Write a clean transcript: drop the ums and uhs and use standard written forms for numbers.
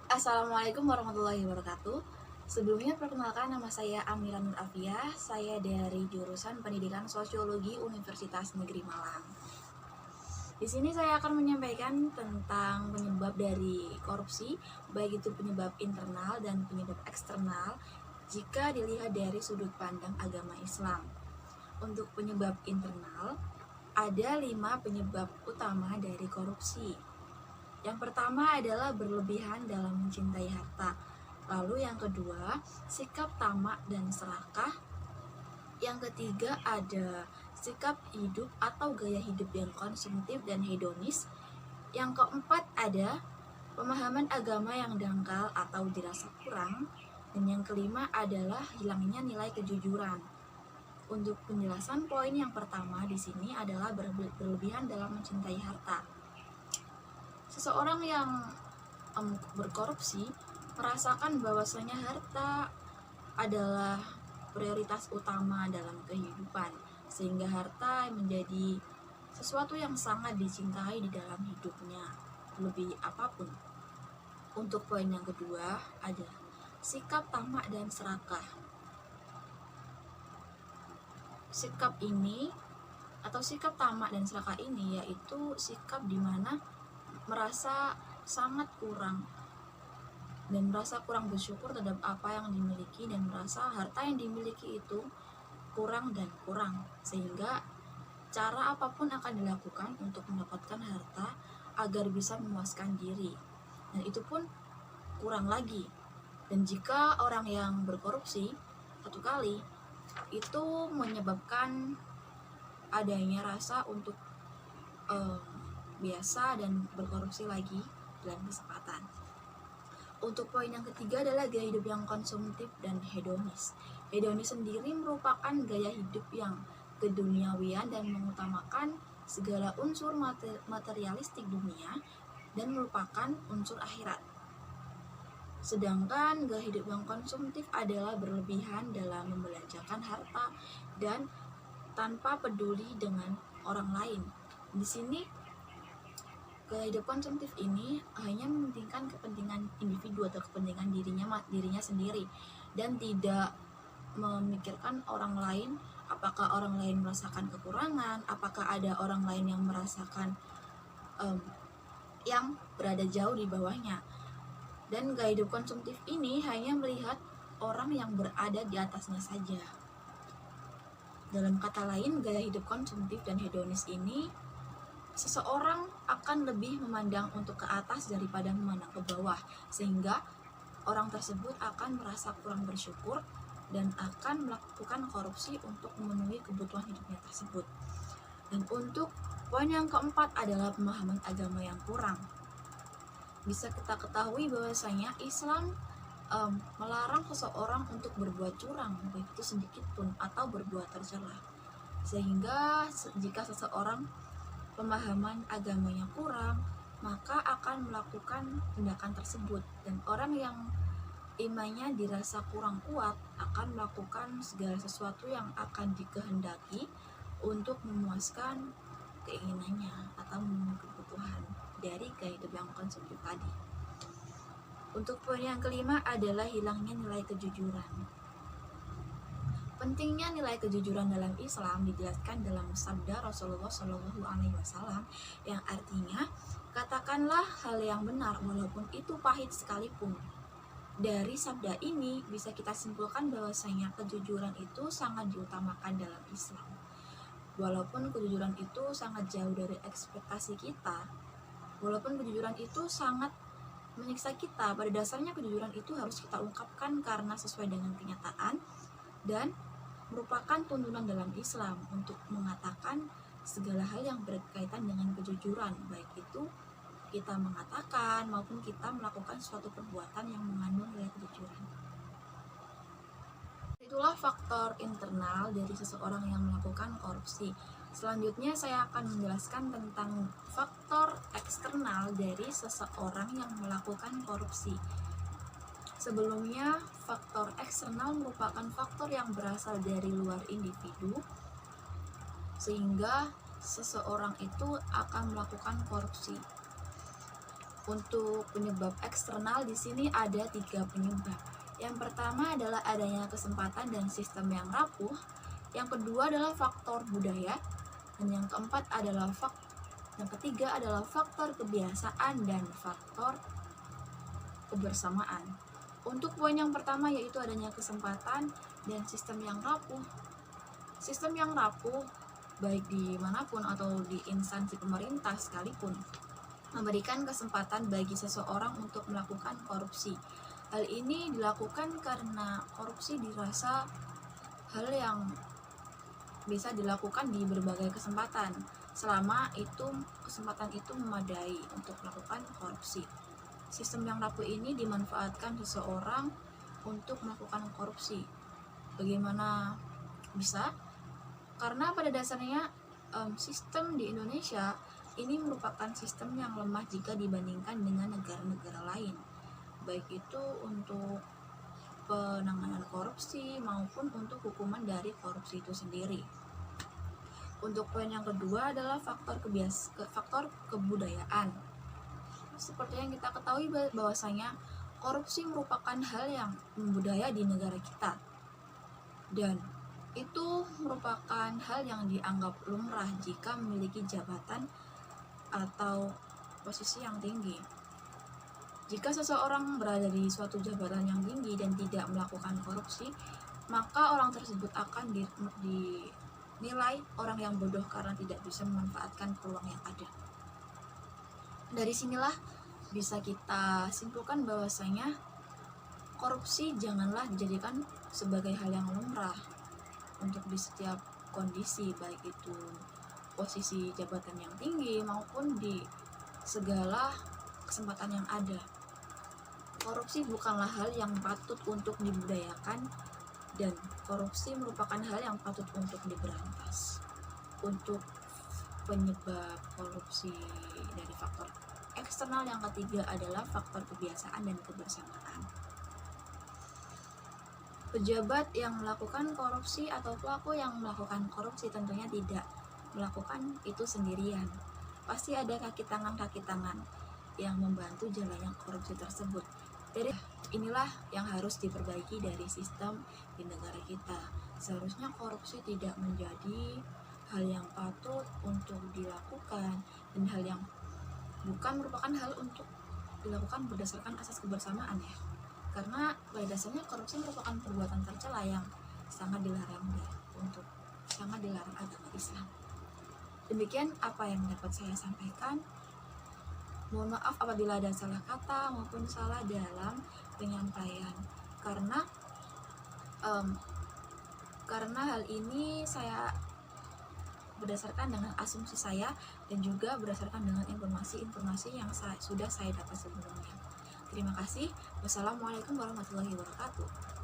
Assalamualaikum warahmatullahi wabarakatuh. Sebelumnya perkenalkan, nama saya Amira Nur Afiyah. Saya dari jurusan Pendidikan Sosiologi Universitas Negeri Malang. Di sini saya akan menyampaikan tentang penyebab dari korupsi, baik itu penyebab internal dan penyebab eksternal jika dilihat dari sudut pandang agama Islam. Untuk penyebab internal, ada 5 penyebab utama dari korupsi. Yang pertama adalah berlebihan dalam mencintai harta. Lalu yang kedua, sikap tamak dan serakah. Yang ketiga ada sikap hidup atau gaya hidup yang konsumtif dan hedonis. Yang keempat ada pemahaman agama yang dangkal atau dirasa kurang. Dan yang kelima adalah hilangnya nilai kejujuran. Untuk penjelasan poin yang pertama di sini adalah berlebihan dalam mencintai harta. Seseorang yang berkorupsi merasakan bahwasanya harta adalah prioritas utama dalam kehidupan, sehingga harta menjadi sesuatu yang sangat dicintai di dalam hidupnya lebih apapun. Untuk poin yang kedua ada sikap tamak dan serakah. Sikap ini atau sikap tamak dan serakah ini yaitu sikap di mana merasa sangat kurang dan merasa kurang bersyukur terhadap apa yang dimiliki, dan merasa harta yang dimiliki itu kurang dan kurang, sehingga cara apapun akan dilakukan untuk mendapatkan harta agar bisa memuaskan diri, dan itu pun kurang lagi. Dan jika orang yang berkorupsi satu kali, itu menyebabkan adanya rasa untuk biasa dan berkorupsi lagi dalam kesempatan. Untuk poin yang ketiga adalah gaya hidup yang konsumtif dan hedonis. Hedonis sendiri merupakan gaya hidup yang keduniawian dan mengutamakan segala unsur materialistik dunia dan merupakan unsur akhirat. Sedangkan gaya hidup yang konsumtif adalah berlebihan dalam membelanjakan harta dan tanpa peduli dengan orang lain. Di sini gaya hidup konsumtif ini hanya mementingkan kepentingan individu atau kepentingan dirinya sendiri, dan tidak memikirkan orang lain, apakah orang lain merasakan kekurangan, apakah ada orang lain yang merasakan yang berada jauh di bawahnya. Dan gaya hidup konsumtif ini hanya melihat orang yang berada di atasnya saja. Dalam kata lain, gaya hidup konsumtif dan hedonis ini, seseorang akan lebih memandang untuk ke atas daripada memandang ke bawah, sehingga orang tersebut akan merasa kurang bersyukur dan akan melakukan korupsi untuk memenuhi kebutuhan hidupnya tersebut. Dan untuk poin yang keempat adalah pemahaman agama yang kurang. Bisa kita ketahui bahwasanya Islam melarang seseorang untuk berbuat curang, baik itu sedikit pun atau berbuat tercela. Sehingga jika seseorang pemahaman agamanya kurang, maka akan melakukan tindakan tersebut, dan orang yang imannya dirasa kurang kuat akan melakukan segala sesuatu yang akan dikehendaki untuk memuaskan keinginannya atau memenuhi kebutuhan dari gaya hidup yang konsumtif tadi. Untuk poin yang kelima adalah hilangnya nilai kejujuran. Pentingnya nilai kejujuran dalam Islam dijelaskan dalam sabda Rasulullah SAW yang artinya, katakanlah hal yang benar walaupun itu pahit sekalipun. Dari sabda ini bisa kita simpulkan bahwasanya kejujuran itu sangat diutamakan dalam Islam. Walaupun kejujuran itu sangat jauh dari ekspektasi kita, walaupun kejujuran itu sangat menyiksa kita, pada dasarnya kejujuran itu harus kita ungkapkan karena sesuai dengan kenyataan dan merupakan tuntunan dalam Islam untuk mengatakan segala hal yang berkaitan dengan kejujuran, baik itu kita mengatakan maupun kita melakukan suatu perbuatan yang mengandung nilai kejujuran. Itulah faktor internal dari seseorang yang melakukan korupsi. Selanjutnya saya akan menjelaskan tentang faktor eksternal dari seseorang yang melakukan korupsi. Sebelumnya, faktor eksternal merupakan faktor yang berasal dari luar individu, sehingga seseorang itu akan melakukan korupsi. Untuk penyebab eksternal di sini ada 3 penyebab. Yang pertama adalah adanya kesempatan dan sistem yang rapuh. Yang kedua adalah faktor budaya, dan yang ketiga adalah faktor kebiasaan dan faktor kebersamaan. Untuk poin yang pertama yaitu adanya kesempatan dan sistem yang rapuh. Sistem yang rapuh baik dimanapun atau di instansi pemerintah sekalipun memberikan kesempatan bagi seseorang untuk melakukan korupsi. Hal ini dilakukan karena korupsi dirasa hal yang bisa dilakukan di berbagai kesempatan selama kesempatan itu memadai untuk melakukan korupsi. Sistem yang rapuh ini dimanfaatkan seseorang untuk melakukan korupsi. Bagaimana bisa? Karena pada dasarnya sistem di Indonesia ini merupakan sistem yang lemah jika dibandingkan dengan negara-negara lain, baik itu untuk penanganan korupsi maupun untuk hukuman dari korupsi itu sendiri. Untuk poin yang kedua adalah faktor kebudayaan. Seperti yang kita ketahui bahwasanya korupsi merupakan hal yang membudaya di negara kita, dan itu merupakan hal yang dianggap lumrah jika memiliki jabatan atau posisi yang tinggi. Jika seseorang berada di suatu jabatan yang tinggi dan tidak melakukan korupsi, maka orang tersebut akan dinilai orang yang bodoh karena tidak bisa memanfaatkan peluang yang ada. Dari sinilah bisa kita simpulkan bahwasanya korupsi janganlah dijadikan sebagai hal yang lumrah untuk di setiap kondisi, baik itu posisi jabatan yang tinggi maupun di segala kesempatan yang ada. Korupsi bukanlah hal yang patut untuk dibudayakan, dan korupsi merupakan hal yang patut untuk diberantas. Untuk penyebab korupsi dari faktor eksternal yang ketiga adalah faktor kebiasaan dan kebersamaan. Pejabat yang melakukan korupsi atau pelaku yang melakukan korupsi tentunya tidak melakukan itu sendirian. Pasti ada kaki tangan yang membantu jalannya korupsi tersebut. Jadi inilah yang harus diperbaiki dari sistem di negara kita. Seharusnya korupsi tidak menjadi hal yang patut untuk dilakukan, dan hal yang bukan merupakan hal untuk dilakukan berdasarkan asas kebersamaan ya. Karena pada dasarnya korupsi merupakan perbuatan tercela yang sangat dilarang agama Islam. Demikian apa yang dapat saya sampaikan. Mohon maaf apabila ada salah kata maupun salah dalam penyampaian. Karena hal ini saya berdasarkan dengan asumsi saya dan juga berdasarkan dengan informasi-informasi yang sudah saya dapat sebelumnya. Terima kasih. Wassalamualaikum warahmatullahi wabarakatuh.